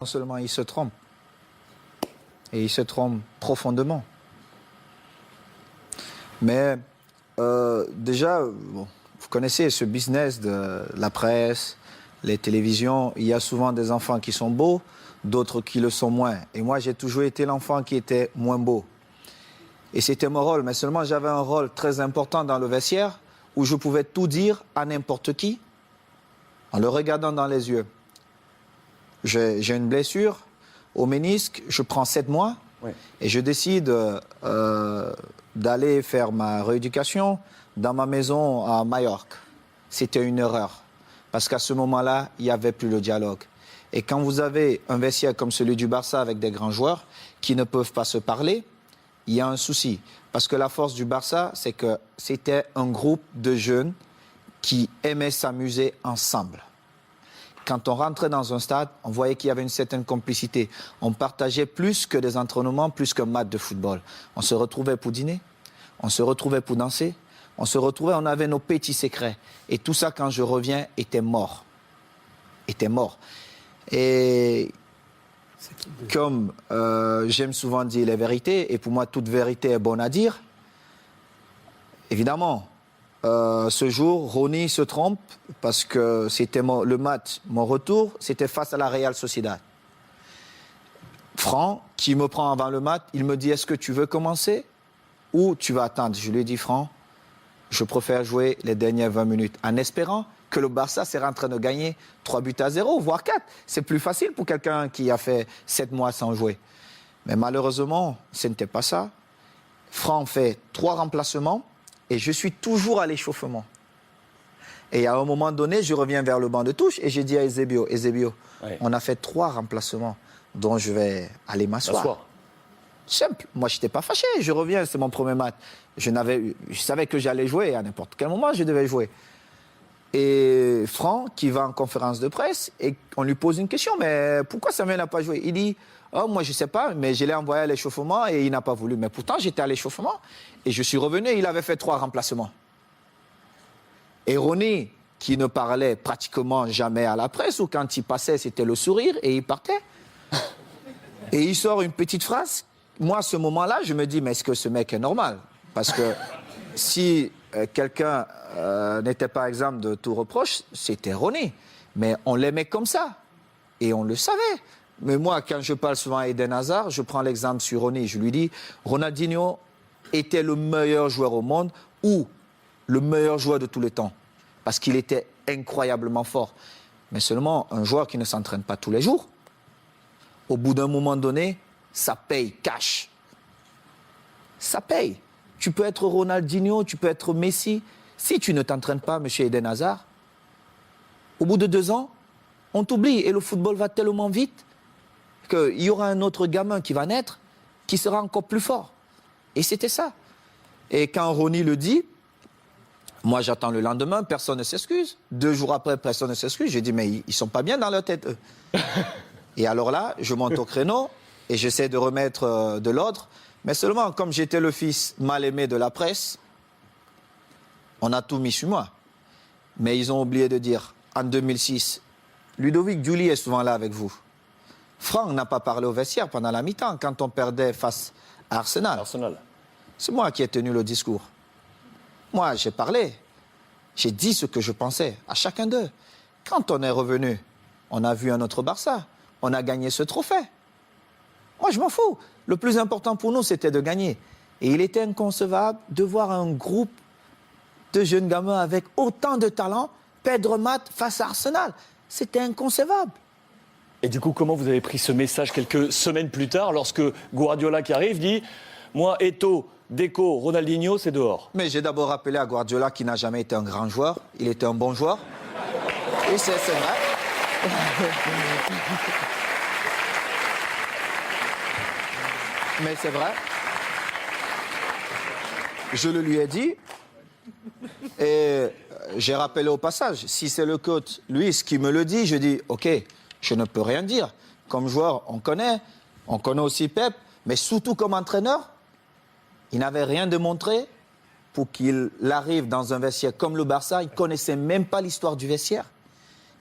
Non seulement il se trompe, et il se trompe profondément. Mais déjà, bon, vous connaissez ce business de la presse, les télévisions. Il y a souvent des enfants qui sont beaux, d'autres qui le sont moins. Et moi, j'ai toujours été l'enfant qui était moins beau. Et c'était mon rôle, mais seulement j'avais un rôle très important dans le vestiaire où je pouvais tout dire à n'importe qui en le regardant dans les yeux. J'ai une blessure au ménisque, je prends 7 mois et je décide d'aller faire ma rééducation dans ma maison à Majorque. C'était une erreur parce qu'à ce moment-là, il n'y avait plus le dialogue. Et quand vous avez un vestiaire comme celui du Barça avec des grands joueurs qui ne peuvent pas se parler, il y a un souci. Parce que la force du Barça, c'est que c'était un groupe de jeunes qui aimaient s'amuser ensemble. Quand on rentrait dans un stade, on voyait qu'il y avait une certaine complicité. On partageait plus que des entraînements, plus qu'un match de football. On se retrouvait pour dîner, on se retrouvait pour danser, on se retrouvait, on avait nos petits secrets. Et tout ça, quand je reviens, était mort. Était mort. Et comme j'aime souvent dire les vérités, et pour moi, toute vérité est bonne à dire, évidemment, ce jour, Ronny se trompe parce que c'était le match, mon retour, c'était face à la Real Sociedad. Franck, qui me prend avant le match, il me dit « Est-ce que tu veux commencer ou tu vas attendre ?» Je lui ai dit « Franck, je préfère jouer les dernières 20 minutes en espérant que le Barça sera en train de gagner 3-0, voire 4. C'est plus facile pour quelqu'un qui a fait 7 mois sans jouer. » Mais malheureusement, ce n'était pas ça. Franck fait 3 remplacements. Et je suis toujours à l'échauffement. Et à un moment donné, je reviens vers le banc de touche et j'ai dit à Eusebio, on a fait 3 remplacements, dont je vais aller m'asseoir. Simple. Moi, je n'étais pas fâché. Je reviens, c'est mon premier match. Je savais que j'allais jouer. À n'importe quel moment, je devais jouer. Et Franck, qui va en conférence de presse, et on lui pose une question. Mais pourquoi Samuel n'a pas joué? Il dit, oh, moi, je ne sais pas, mais je l'ai envoyé à l'échauffement et il n'a pas voulu. Mais pourtant, j'étais à l'échauffement et je suis revenu et il avait fait 3 remplacements. Et Ronny, qui ne parlait pratiquement jamais à la presse, ou quand il passait, c'était le sourire et il partait. Et il sort une petite phrase. Moi, à ce moment-là, je me dis, mais est-ce que ce mec est normal? Parce que si quelqu'un n'était pas exempt de tout reproche, c'était Ronny. Mais on l'aimait comme ça. Et on le savait. Mais moi, quand je parle souvent à Eden Hazard, je prends l'exemple sur Ronny. Je lui dis, Ronaldinho était le meilleur joueur au monde ou le meilleur joueur de tous les temps. Parce qu'il était incroyablement fort. Mais seulement un joueur qui ne s'entraîne pas tous les jours, au bout d'un moment donné, ça paye cash. Ça paye. Tu peux être Ronaldinho, tu peux être Messi. Si tu ne t'entraînes pas, monsieur Eden Hazard, au bout de 2 ans, on t'oublie. Et le football va tellement vite qu'il y aura un autre gamin qui va naître, qui sera encore plus fort. Et c'était ça. Et quand Ronny le dit, moi j'attends le lendemain, personne ne s'excuse. 2 jours après, personne ne s'excuse. Je dis, mais ils ne sont pas bien dans leur tête, eux. Et alors là, je monte au créneau et j'essaie de remettre de l'ordre. Mais seulement, comme j'étais le fils mal aimé de la presse, on a tout mis sur moi. Mais ils ont oublié de dire, en 2006, Ludovic Giuli est souvent là avec vous. Franck n'a pas parlé au vestiaire pendant la mi-temps, quand on perdait face à Arsenal. C'est moi qui ai tenu le discours. Moi, j'ai parlé. J'ai dit ce que je pensais à chacun d'eux. Quand on est revenu, on a vu un autre Barça. On a gagné ce trophée. Moi, je m'en fous. Le plus important pour nous, c'était de gagner. Et il était inconcevable de voir un groupe de jeunes gamins avec autant de talent perdre match face à Arsenal. C'était inconcevable. Et du coup, comment vous avez pris ce message quelques semaines plus tard, lorsque Guardiola qui arrive dit « Moi, Eto'o, Deco, Ronaldinho, c'est dehors ». Mais j'ai d'abord rappelé à Guardiola qu'il n'a jamais été un grand joueur. Il était un bon joueur. Et c'est vrai. Mais c'est vrai. Je le lui ai dit. Et j'ai rappelé au passage, si c'est le coach Luis qui me le dit, je dis, ok, je ne peux rien dire. Comme joueur, on connaît aussi Pep, mais surtout comme entraîneur, il n'avait rien démontré pour qu'il arrive dans un vestiaire comme le Barça. Il ne connaissait même pas l'histoire du vestiaire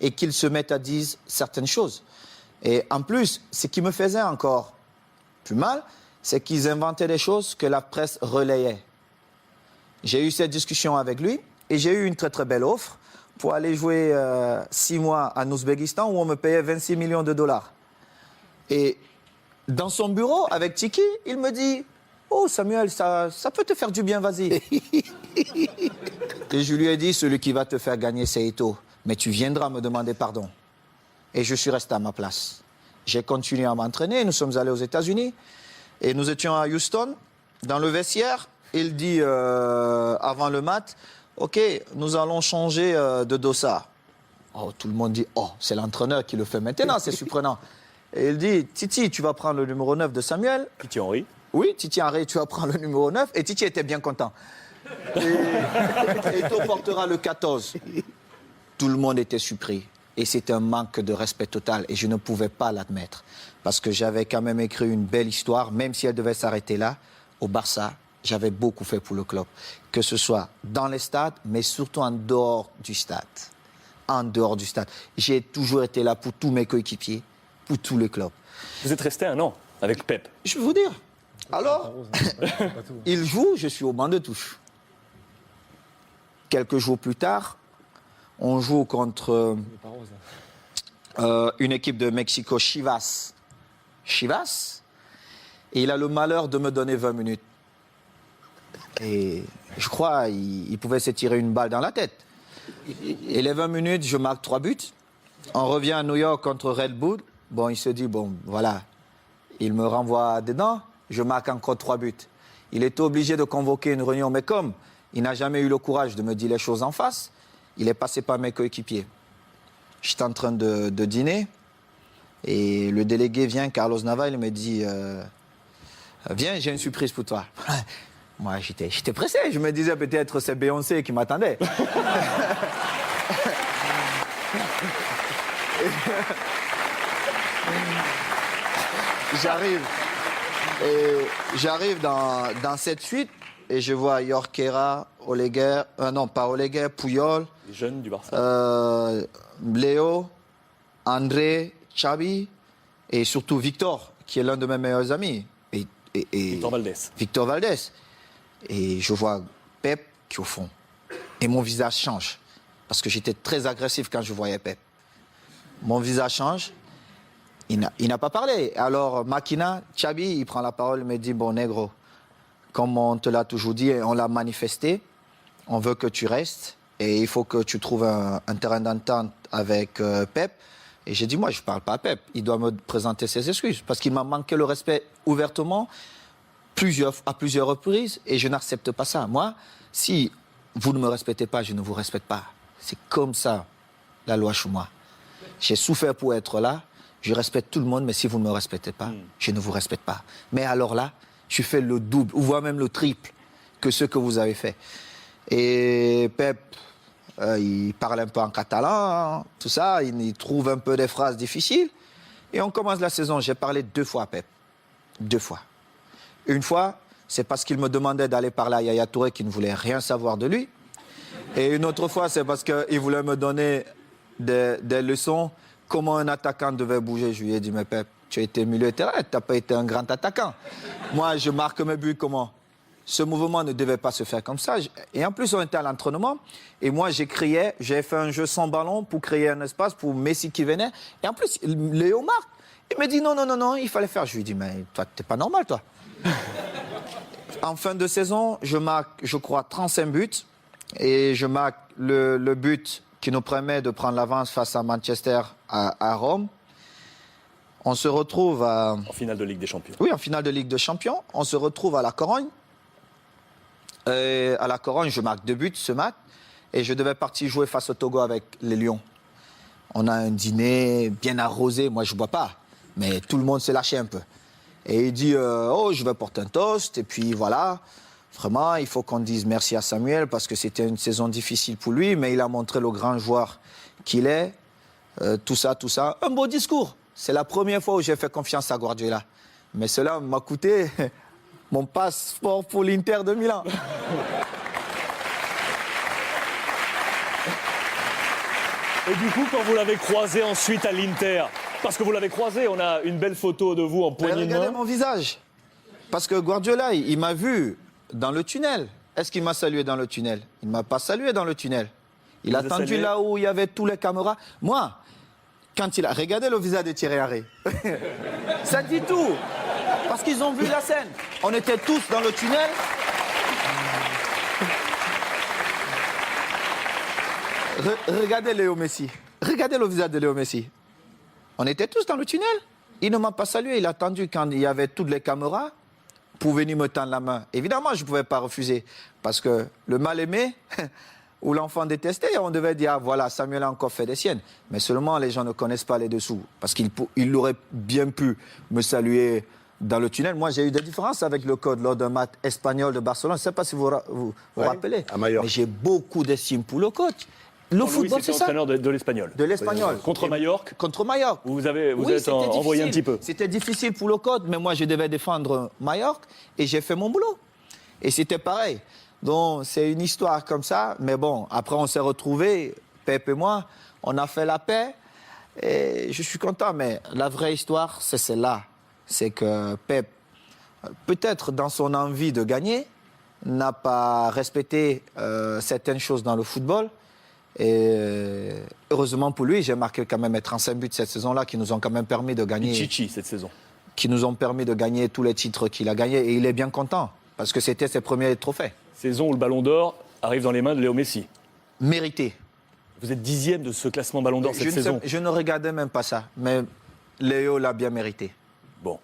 et qu'il se mette à dire certaines choses. Et en plus, ce qui me faisait encore plus mal, c'est qu'ils inventaient des choses que la presse relayait. J'ai eu cette discussion avec lui et j'ai eu une très très belle offre pour aller jouer 6 mois en Ouzbékistan où on me payait 26 millions de dollars. Et dans son bureau, avec Tiki, il me dit « Oh Samuel, ça peut te faire du bien, vas-y. » Et je lui ai dit « Celui qui va te faire gagner, c'est Eto'o. Mais tu viendras me demander pardon. » Et je suis resté à ma place. J'ai continué à m'entraîner, nous sommes allés aux États-Unis. Et nous étions à Houston, dans le vestiaire. Il dit avant le match, « Ok, nous allons changer de dossard. » Oh, tout le monde dit « Oh, c'est l'entraîneur qui le fait maintenant, c'est surprenant. » Et il dit « Titi, tu vas prendre le numéro 9 de Samuel. » Titi Henry. Oui, Titi Henry, tu vas prendre le numéro 9. Et Titi était bien content. Et Eto'o portera le 14. Tout le monde était surpris. Et c'était un manque de respect total. Et je ne pouvais pas l'admettre. Parce que j'avais quand même écrit une belle histoire, même si elle devait s'arrêter là, au Barça. J'avais beaucoup fait pour le club. Que ce soit dans les stades, mais surtout en dehors du stade. En dehors du stade. J'ai toujours été là pour tous mes coéquipiers, pour tous les clubs. Vous êtes resté 1 an avec Pep. Je vais vous dire. Alors, il joue, je suis au banc de touche. Quelques jours plus tard, on joue contre une équipe de Mexico, Chivas. Chivas. Et il a le malheur de me donner 20 minutes. Et je crois qu'il pouvait se tirer une balle dans la tête. Et les 20 minutes, je marque 3 buts. On revient à New York contre Red Bull. Bon, il se dit, bon, voilà. Il me renvoie dedans. Je marque encore 3 buts. Il était obligé de convoquer une réunion. Mais comme il n'a jamais eu le courage de me dire les choses en face, il est passé par mes coéquipiers. J'étais en train de dîner. Et le délégué vient, Carlos Nava, il me dit, viens, j'ai une surprise pour toi. Moi, j'étais pressé. Je me disais peut-être c'est Beyoncé qui m'attendait. J'arrive dans cette suite et je vois Jorquera, Oleguer, non pas Oleguer, Puyol, Les jeunes du Barça. Léo, André, Xavi et surtout Victor, qui est l'un de mes meilleurs amis. Et Victor Valdés. Victor Valdés. Et je vois Pep qui est au fond. Et mon visage change. Parce que j'étais très agressif quand je voyais Pep. Mon visage change. Il n'a pas parlé. Alors, Makina, Xabi, il prend la parole et me dit, bon, négro, comme on te l'a toujours dit et on l'a manifesté, on veut que tu restes et il faut que tu trouves un terrain d'entente avec Pep. Et j'ai dit, moi, je ne parle pas à Pep. Il doit me présenter ses excuses parce qu'il m'a manqué le respect ouvertement à plusieurs reprises et je n'accepte pas ça. Moi, si vous ne me respectez pas, je ne vous respecte pas. C'est comme ça, la loi chez moi. J'ai souffert pour être là. Je respecte tout le monde, mais si vous ne me respectez pas, je ne vous respecte pas. Mais alors là, je fais le double, ou voire même le triple que ce que vous avez fait. Et Pep, il parle un peu en catalan, tout ça, il trouve un peu des phrases difficiles. Et on commence la saison. J'ai parlé 2 fois à Pep. 2 fois. Une fois, c'est parce qu'il me demandait d'aller parler à Yaya Touré qui ne voulait rien savoir de lui. Et une autre fois, c'est parce qu'il voulait me donner des leçons, comment un attaquant devait bouger. Je lui ai dit, mais Pep, tu as été milieu de terrain, tu n'as pas été un grand attaquant. Moi, je marque mes buts comment? Ce mouvement ne devait pas se faire comme ça. Et en plus, on était à l'entraînement. Et moi, j'ai fait un jeu sans ballon pour créer un espace pour Messi qui venait. Et en plus, Léo marque. Il me dit, non, il fallait faire. Je lui ai dit, mais toi, t'es pas normal, toi. En fin de saison, je marque, je crois, 35 buts. Et je marque le but qui nous permet de prendre l'avance face à Manchester à Rome. On se retrouve En finale de Ligue des Champions. Oui, en finale de Ligue des Champions. On se retrouve à la Corogne. Et à la Corogne, je marque 2 buts ce match. Et je devais partir jouer face au Togo avec les Lions. On a un dîner bien arrosé. Moi, je ne bois pas. Mais tout le monde s'est lâché un peu. Et il dit, oh, je vais porter un toast. Et puis voilà. Vraiment, il faut qu'on dise merci à Samuel parce que c'était une saison difficile pour lui. Mais il a montré le grand joueur qu'il est. Tout ça. Un beau discours. C'est la première fois où j'ai fait confiance à Guardiola. Mais cela m'a coûté mon passeport pour l'Inter de Milan. Et du coup, quand vous l'avez croisé ensuite à l'Inter, parce que vous l'avez croisé, on a une belle photo de vous en Mais poignée de regardez main. mon visage. Parce que Guardiola, il m'a vu dans le tunnel. Est-ce qu'il m'a salué dans le tunnel? Il ne m'a pas salué dans le tunnel. Il a vous a attendu salué? là où il y avait tous les caméras. Moi, quand il a regardé le visage de Thierry Henry, ça dit tout. Parce qu'ils ont vu la scène. On était tous dans le tunnel. Regardez Léo Messi. Regardez le visage de Léo Messi. On était tous dans le tunnel. Il ne m'a pas salué. Il a attendu quand il y avait toutes les caméras pour venir me tendre la main. Évidemment, je ne pouvais pas refuser. Parce que le mal-aimé ou l'enfant détesté, on devait dire, ah, voilà, Samuel a encore fait des siennes. Mais seulement, les gens ne connaissent pas les dessous. Parce qu'il aurait bien pu me saluer dans le tunnel. Moi, j'ai eu des différences avec le code lors d'un match espagnol de Barcelone. Je ne sais pas si vous vous rappelez. à Majorque. Mais j'ai beaucoup d'estime pour le coach. Le Louis, football, c'était c'est ça. entraîneur de l'Espagnol. De l'Espagnol. Contre Majorque. Contre Majorque. Vous Oui, êtes c'était envoyé un difficile. petit peu. C'était difficile pour le code, mais moi, je devais défendre Majorque et j'ai fait mon boulot. Et c'était pareil. Donc, c'est une histoire comme ça. Mais bon, après, on s'est retrouvés, Pep et moi, on a fait la paix. Et je suis content. Mais la vraie histoire, c'est celle-là. C'est que Pep, peut-être dans son envie de gagner, n'a pas respecté certaines choses dans le football. Et heureusement pour lui, j'ai marqué quand même 35 buts cette saison-là qui nous ont quand même permis de gagner. Chichi cette saison. Qui nous ont permis de gagner tous les titres qu'il a gagnés. Et il est bien content parce que c'était ses premiers trophées. Saison où le Ballon d'Or arrive dans les mains de Léo Messi. Mérité. Vous êtes 10e de ce classement Ballon d'Or cette Je saison. ne regardais même pas ça, mais Léo l'a bien mérité. Bon.